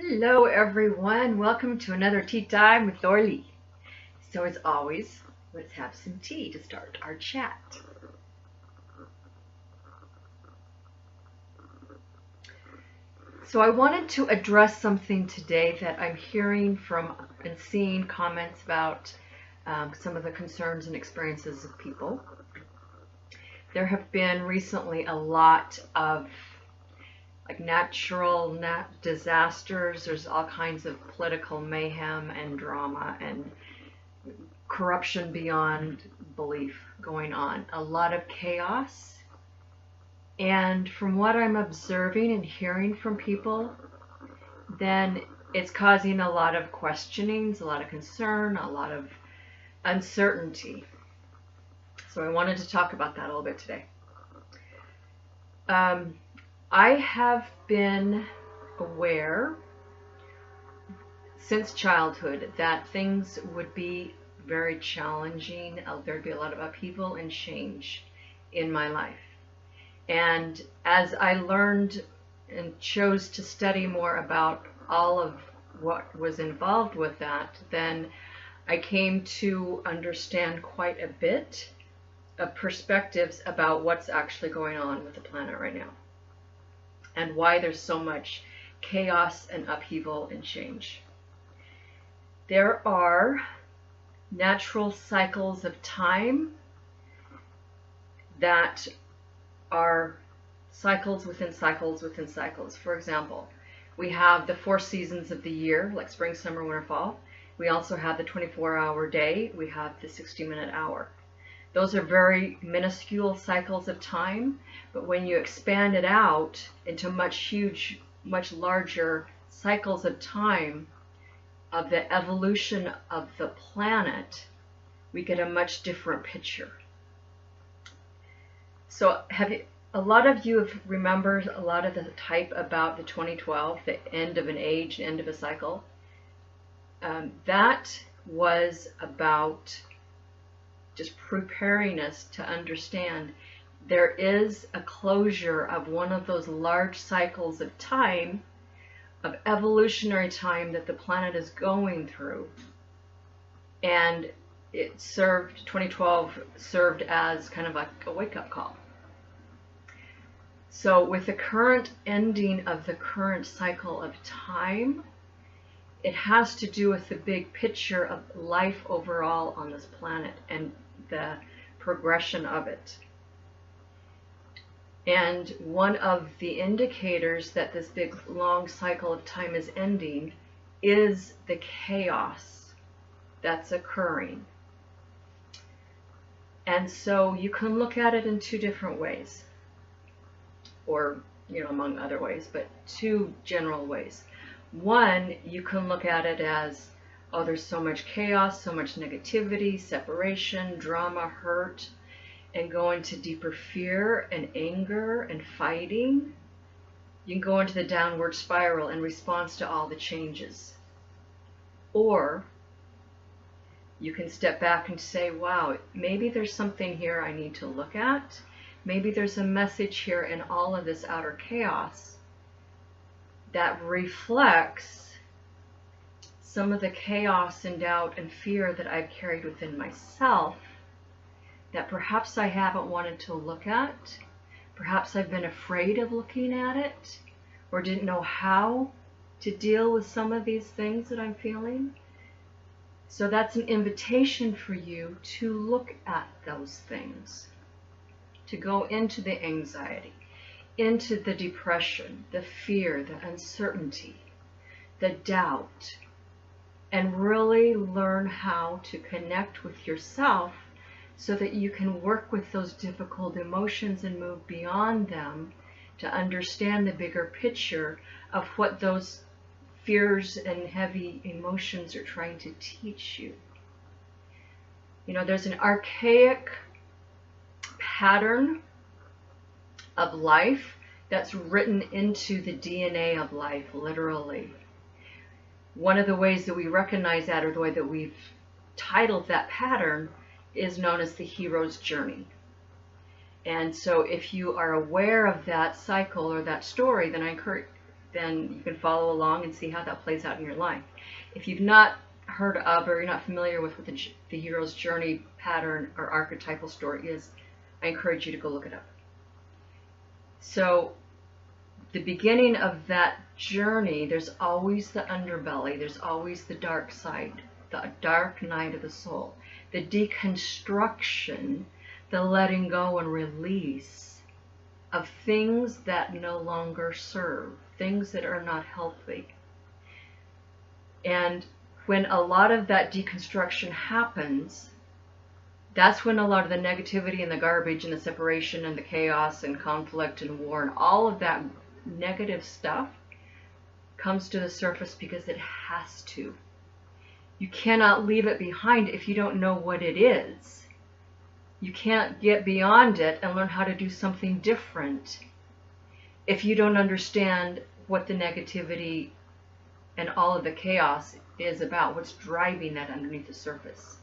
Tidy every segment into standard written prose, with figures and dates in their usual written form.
Hello everyone, welcome to another tea time with Orly. So as always, let's have some tea to start our chat. So I wanted to address something today that I'm hearing from and seeing comments about some of the concerns and experiences of people. There have been recently a lot of natural disasters. There's all kinds of political mayhem and drama and corruption beyond belief going on. A lot of chaos. And from what I'm observing and hearing from people, then it's causing a lot of questionings, a lot of concern, a lot of uncertainty. So I wanted to talk about that a little bit today. I have been aware since childhood that things would be very challenging. There'd be a lot of upheaval and change in my life. And as I learned and chose to study more about all of what was involved with that, then I came to understand quite a bit of perspectives about what's actually going on with the planet right now, and why there's so much chaos and upheaval and change. There are natural cycles of time that are cycles within cycles within cycles. For example, we have the 4 seasons of the year, like spring, summer, winter, fall. We also have the 24-hour day. We have the 60-minute hour. Those are very minuscule cycles of time, but when you expand it out into much larger cycles of time of the evolution of the planet, we get a much different picture. So a lot of you have remembered a lot of the type about the 2012, the end of an age, end of a cycle. That was about just preparing us to understand there is a closure of one of those large cycles of time, of evolutionary time that the planet is going through. And 2012 served as kind of like a wake-up call. So with the current ending of the current cycle of time, it has to do with the big picture of life overall on this planet and the progression of it. And one of the indicators that this big long cycle of time is ending is the chaos that's occurring. And so you can look at it in 2 different ways, or among other ways, but 2 general ways. One, you can look at it as, oh, there's so much chaos, so much negativity, separation, drama, hurt, and go into deeper fear and anger and fighting. You can go into the downward spiral in response to all the changes. Or you can step back and say, wow, maybe there's something here I need to look at. Maybe there's a message here in all of this outer chaos that reflects some of the chaos and doubt and fear that I've carried within myself that perhaps I haven't wanted to look at. Perhaps I've been afraid of looking at it, or didn't know how to deal with some of these things that I'm feeling. So that's an invitation for you to look at those things, to go into the anxiety, into the depression, the fear, the uncertainty, the doubt, and really learn how to connect with yourself so that you can work with those difficult emotions and move beyond them to understand the bigger picture of what those fears and heavy emotions are trying to teach you. There's an archaic pattern of life that's written into the DNA of life, literally. One of the ways that we recognize that, or the way that we've titled that pattern, is known as the hero's journey. And so if you are aware of that cycle or that story, then I then you can follow along and see how that plays out in your life. If you've not heard of or you're not familiar with what the hero's journey pattern or archetypal story is, I encourage you to go look it up. So the beginning of that journey, there's always the underbelly, there's always the dark side, the dark night of the soul, the deconstruction, the letting go and release of things that no longer serve, things that are not healthy. And when a lot of that deconstruction happens, that's when a lot of the negativity and the garbage and the separation and the chaos and conflict and war and all of that negative stuff comes to the surface, because it has to. You cannot leave it behind if you don't know what it is. You can't get beyond it and learn how to do something different if you don't understand what the negativity and all of the chaos is about, what's driving that underneath the surface.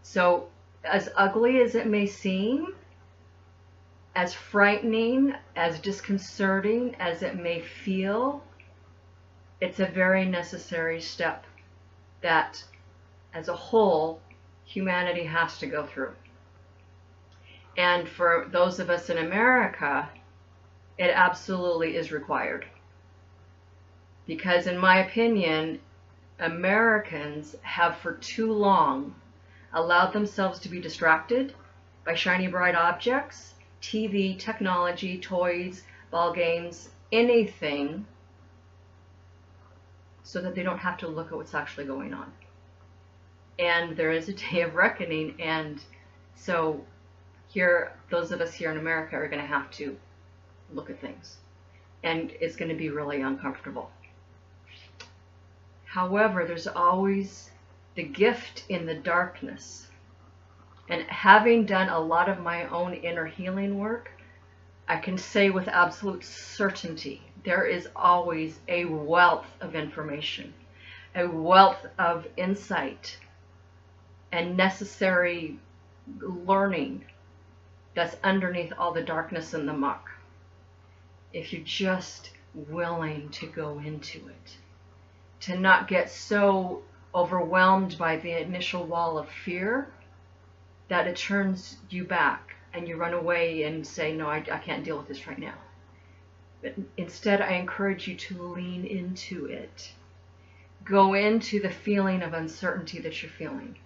So as ugly as it may seem, as frightening, as disconcerting as it may feel, it's a very necessary step that, as a whole, humanity has to go through. And for those of us in America, it absolutely is required. Because in my opinion, Americans have for too long allowed themselves to be distracted by shiny bright objects, TV, technology, toys, ball games, anything, so that they don't have to look at what's actually going on. And there is a day of reckoning, and so here, those of us here in America are going to have to look at things, and it's going to be really uncomfortable. However, there's always the gift in the darkness. And having done a lot of my own inner healing work, I can say with absolute certainty, there is always a wealth of information, a wealth of insight, and necessary learning that's underneath all the darkness and the muck, if you're just willing to go into it. To not get so overwhelmed by the initial wall of fear that it turns you back and you run away and say, no, I can't deal with this right now. But instead, I encourage you to lean into it. Go into the feeling of uncertainty that you're feeling,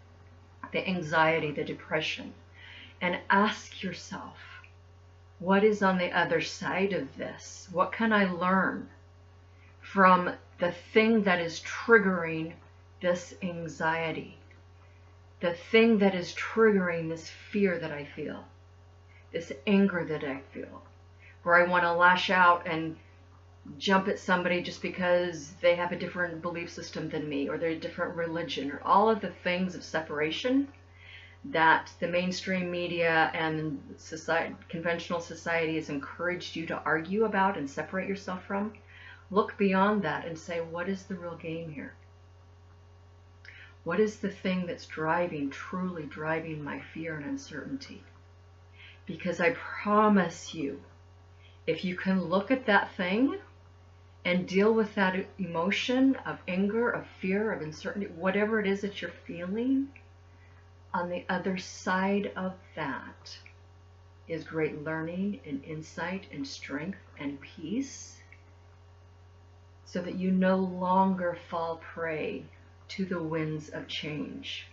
the anxiety, the depression, and ask yourself, what is on the other side of this? What can I learn from the thing that is triggering this anxiety, the thing that is triggering this fear that I feel, this anger that I feel, where I want to lash out and jump at somebody just because they have a different belief system than me, or they're a different religion, or all of the things of separation that the mainstream media and society, conventional society has encouraged you to argue about and separate yourself from. Look beyond that and say, what is the real game here? What is the thing that's truly driving my fear and uncertainty? Because I promise you, if you can look at that thing and deal with that emotion of anger, of fear, of uncertainty, whatever it is that you're feeling, on the other side of that is great learning and insight and strength and peace, so that you no longer fall prey to the winds of change.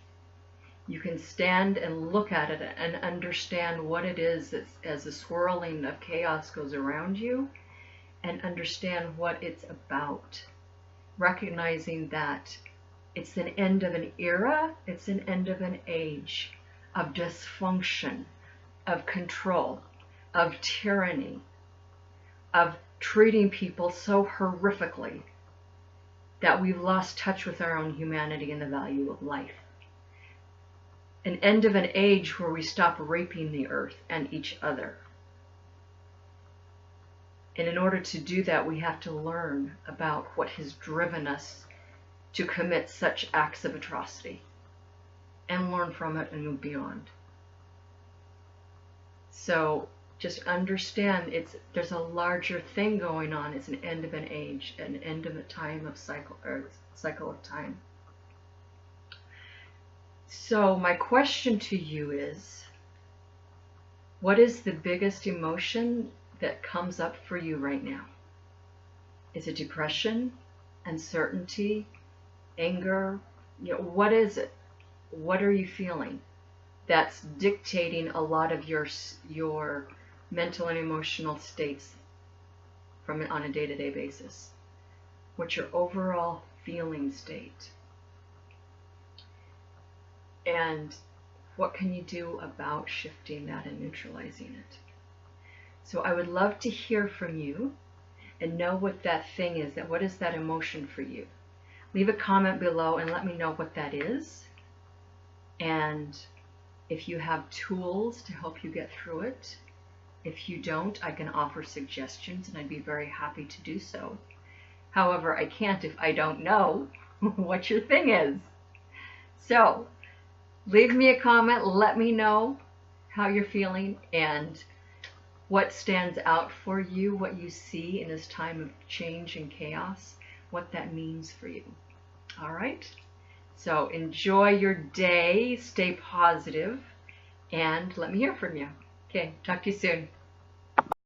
You can stand and look at it and understand what it is that's, as the swirling of chaos goes around you, and understand what it's about. Recognizing that it's an end of an era, it's an end of an age of dysfunction, of control, of tyranny, of treating people so horrifically that we've lost touch with our own humanity and the value of life. An end of an age where we stop raping the earth and each other. And in order to do that, we have to learn about what has driven us to commit such acts of atrocity, and learn from it and move beyond. So just understand there's a larger thing going on. It's an end of an age, an end of a time of cycle of time. So my question to you is, what is the biggest emotion that comes up for you right now? Is it depression, uncertainty, anger? What is it? What are you feeling that's dictating a lot of your mental and emotional states on a day-to-day basis? What's your overall feeling state? And what can you do about shifting that and neutralizing it? So I would love to hear from you and know what that thing is. What is that emotion for you? Leave a comment below and let me know what that is. And if you have tools to help you get through it. If you don't, I can offer suggestions and I'd be very happy to do so. However, I can't if I don't know what your thing is. So leave me a comment, let me know how you're feeling and what stands out for you, what you see in this time of change and chaos, what that means for you. All right? So enjoy your day, stay positive, and let me hear from you. Okay, talk to you soon.